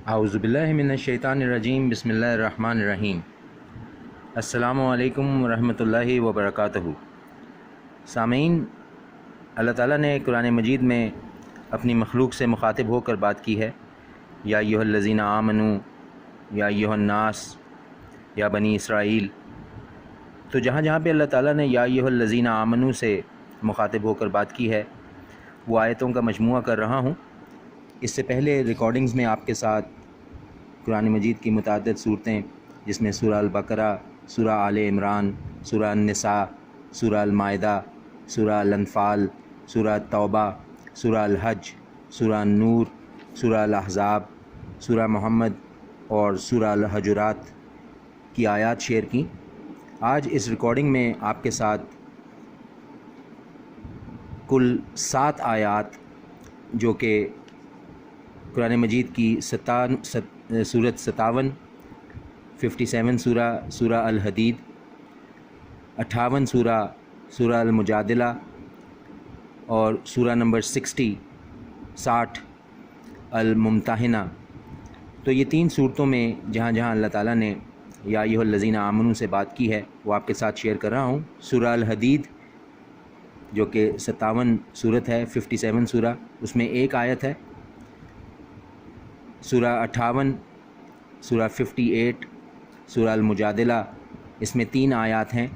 اعوذ باللہ من الشیطان الرجیم، بسم اللہ الرحمن الرحیم۔ السلام علیکم ورحمۃ اللہ وبرکاتہ۔ سامعین، اللہ تعالیٰ نے قرآن مجید میں اپنی مخلوق سے مخاطب ہو کر بات کی ہے، یا ایھا الذین آمنوا، یا ایھا الناس، یا بنی اسرائیل۔ تو جہاں جہاں پہ اللہ تعالیٰ نے یا ایھا الذین آمنوا سے مخاطب ہو کر بات کی ہے، وہ آیتوں کا مجموعہ کر رہا ہوں۔ اس سے پہلے ریکارڈنگز میں آپ کے ساتھ قرآن مجید کی متعدد صورتیں، جس میں سورہ البقرہ، سورہ آل عمران، سورہ النساء، سورہ المائدہ، سورہ الانفال، سورہ توبہ، سورہ الحج، سورہ النور، سورہ الاحزاب، سورہ محمد اور سورہ الحجرات کی آیات شیئر کی۔ آج اس ریکارڈنگ میں آپ کے ساتھ کل 7 آیات جو کہ قرآن مجید کی سورت 57، 57 سورہ الحدید، 58 سورہ المجادلہ اور سورہ نمبر 60 الممتحنہ۔ تو یہ 3 صورتوں میں جہاں جہاں اللہ تعالیٰ نے یا ایھا الذین آمنوا سے بات کی ہے، وہ آپ کے ساتھ شیئر کر رہا ہوں۔ سورہ الحدید جو کہ 57 صورت ہے، 57 سورہ، اس میں ایک آیت ہے۔ سورہ 58، سورہ 58، سورہ المجادلہ، اس میں 3 آیات ہیں،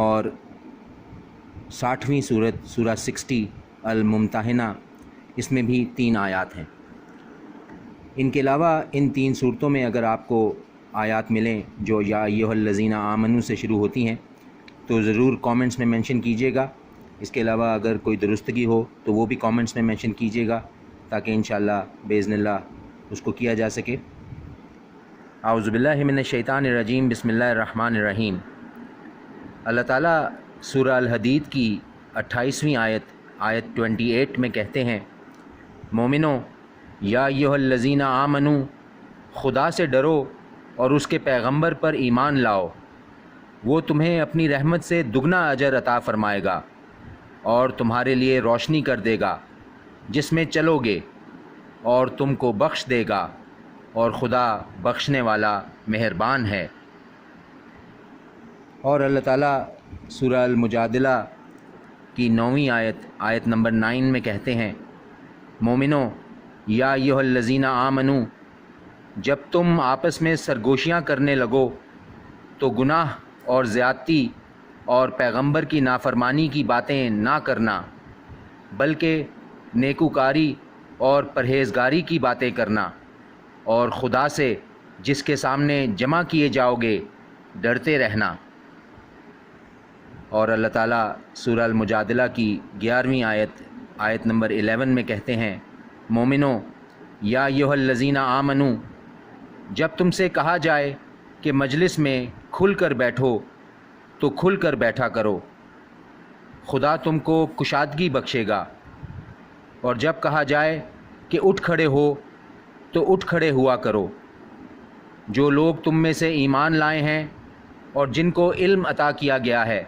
اور 60ویں سورت سورہ 60 الممتحنہ، اس میں بھی 3 آیات ہیں۔ ان کے علاوہ ان 3 صورتوں میں اگر آپ کو آیات ملیں جو یا ایھا الذین آمنوا سے شروع ہوتی ہیں تو ضرور کامنٹس میں مینشن کیجیے گا۔ اس کے علاوہ اگر کوئی درستگی ہو تو وہ بھی کامنٹس میں مینشن کیجیے گا، تاکہ انشاءاللہ باذن اللہ اس کو کیا جا سکے۔ اعوذ باللہ من الشیطان الرجیم، بسم اللہ الرحمن الرحیم۔ اللہ تعالیٰ سورہ الحدید کی 28ویں آیت 28 میں کہتے ہیں، مومنو یا ایھا الذین آمنوا، خدا سے ڈرو اور اس کے پیغمبر پر ایمان لاؤ، وہ تمہیں اپنی رحمت سے دگنا اجر عطا فرمائے گا اور تمہارے لیے روشنی کر دے گا جس میں چلو گے، اور تم کو بخش دے گا، اور خدا بخشنے والا مہربان ہے۔ اور اللہ تعالیٰ سورہ المجادلہ کی 9ویں آیت نمبر 9 میں کہتے ہیں، مومنو یا ایھا الذین آمنوا، جب تم آپس میں سرگوشیاں کرنے لگو تو گناہ اور زیادتی اور پیغمبر کی نافرمانی کی باتیں نہ کرنا، بلکہ نیکوکاری اور پرہیزگاری کی باتیں کرنا، اور خدا سے جس کے سامنے جمع کیے جاؤ گے ڈرتے رہنا۔ اور اللہ تعالیٰ سورہ المجادلہ کی 11ویں آیت نمبر 11 میں کہتے ہیں، مومنو یا ایھا الذین آمنوا، جب تم سے کہا جائے کہ مجلس میں کھل کر بیٹھو تو کھل کر بیٹھا کرو، خدا تم کو کشادگی بخشے گا، اور جب کہا جائے کہ اٹھ کھڑے ہو تو اٹھ کھڑے ہوا کرو۔ جو لوگ تم میں سے ایمان لائے ہیں اور جن کو علم عطا کیا گیا ہے،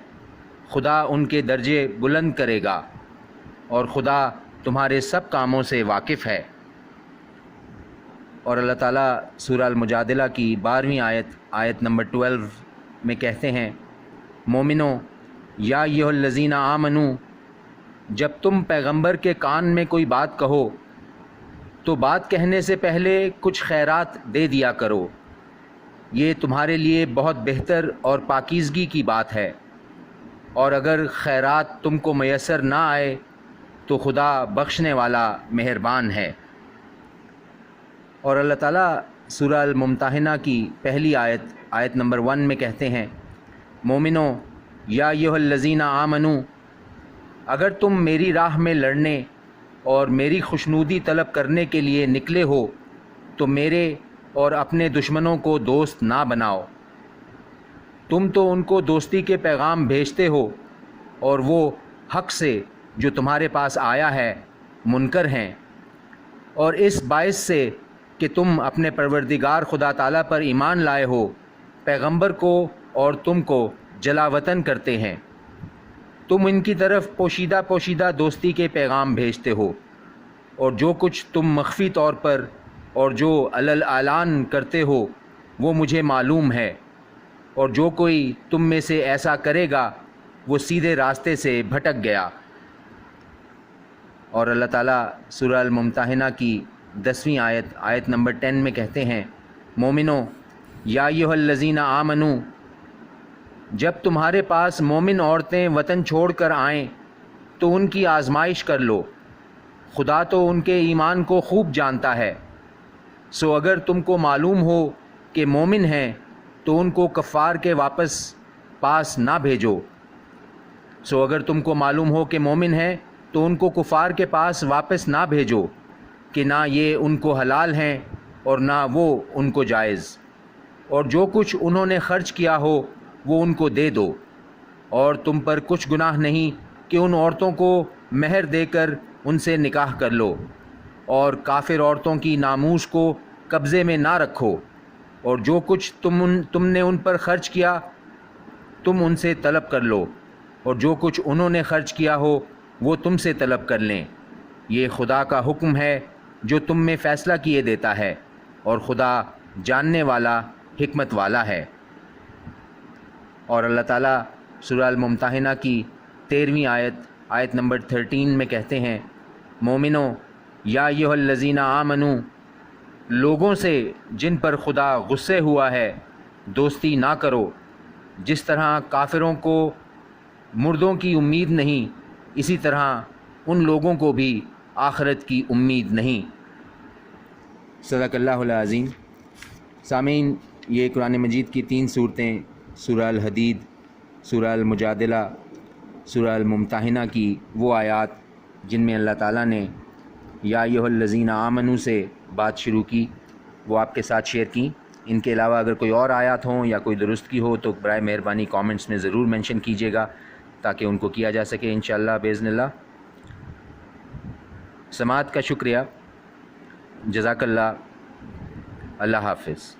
خدا ان کے درجے بلند کرے گا، اور خدا تمہارے سب کاموں سے واقف ہے۔ اور اللہ تعالیٰ سورہ المجادلہ کی 12ویں آیت نمبر 12 میں کہتے ہیں، مومنو یا ایھا الذین آمنوا، جب تم پیغمبر کے کان میں کوئی بات کہو تو بات کہنے سے پہلے کچھ خیرات دے دیا کرو، یہ تمہارے لیے بہت بہتر اور پاکیزگی کی بات ہے، اور اگر خیرات تم کو میسر نہ آئے تو خدا بخشنے والا مہربان ہے۔ اور اللہ تعالیٰ سورہ الممتحنہ کی پہلی آیت نمبر 1 میں کہتے ہیں، مومنو یا ایھا الذین آمنوا، اگر تم میری راہ میں لڑنے اور میری خوشنودی طلب کرنے کے لیے نکلے ہو تو میرے اور اپنے دشمنوں کو دوست نہ بناؤ۔ تم تو ان کو دوستی کے پیغام بھیجتے ہو، اور وہ حق سے جو تمہارے پاس آیا ہے منکر ہیں، اور اس باعث سے کہ تم اپنے پروردگار خدا تعالیٰ پر ایمان لائے ہو، پیغمبر کو اور تم کو جلا وطن کرتے ہیں۔ تم ان کی طرف پوشیدہ دوستی کے پیغام بھیجتے ہو، اور جو کچھ تم مخفی طور پر اور جو علل اعلان کرتے ہو وہ مجھے معلوم ہے، اور جو کوئی تم میں سے ایسا کرے گا وہ سیدھے راستے سے بھٹک گیا۔ اور اللہ تعالیٰ سورہ الممتحنہ کی 10ویں آیت نمبر 10 میں کہتے ہیں، مومنو یا ایھا الذین آمنو، جب تمہارے پاس مومن عورتیں وطن چھوڑ کر آئیں تو ان کی آزمائش کر لو، خدا تو ان کے ایمان کو خوب جانتا ہے۔ سو اگر تم کو معلوم ہو کہ مومن ہیں تو ان کو کفار کے پاس نہ بھیجو۔ اگر تم کو معلوم ہو کہ مومن ہیں تو ان کو کفار کے پاس واپس نہ بھیجو، کہ نہ یہ ان کو حلال ہیں اور نہ وہ ان کو جائز، اور جو کچھ انہوں نے خرچ کیا ہو وہ ان کو دے دو، اور تم پر کچھ گناہ نہیں کہ ان عورتوں کو مہر دے کر ان سے نکاح کر لو، اور کافر عورتوں کی ناموس کو قبضے میں نہ رکھو، اور جو کچھ تم نے ان پر خرچ کیا تم ان سے طلب کر لو، اور جو کچھ انہوں نے خرچ کیا ہو وہ تم سے طلب کر لیں۔ یہ خدا کا حکم ہے جو تم میں فیصلہ کیے دیتا ہے، اور خدا جاننے والا حکمت والا ہے۔ اور اللہ تعالیٰ سورہ الممتحنہ کی 13ویں آیت نمبر 13 میں کہتے ہیں، مومنو یا ایھا الذین آمنو، لوگوں سے جن پر خدا غصے ہوا ہے دوستی نہ کرو، جس طرح کافروں کو مردوں کی امید نہیں اسی طرح ان لوگوں کو بھی آخرت کی امید نہیں۔ صدق اللہ العظیم۔ سامعین، یہ قرآن مجید کی 3 صورتیں سورہ الحدید، سورہ المجادلہ، سورہ الممتحنہ کی وہ آیات جن میں اللہ تعالیٰ نے یا ایھا الذین آمنو سے بات شروع کی، وہ آپ کے ساتھ شیئر کی۔ ان کے علاوہ اگر کوئی اور آیات ہوں یا کوئی درست کی ہو تو برائے مہربانی کامنٹس میں ضرور مینشن کیجیے گا تاکہ ان کو کیا جا سکے انشاءاللہ باذن اللہ۔ سماعت کا شکریہ، جزاک اللہ، اللہ حافظ۔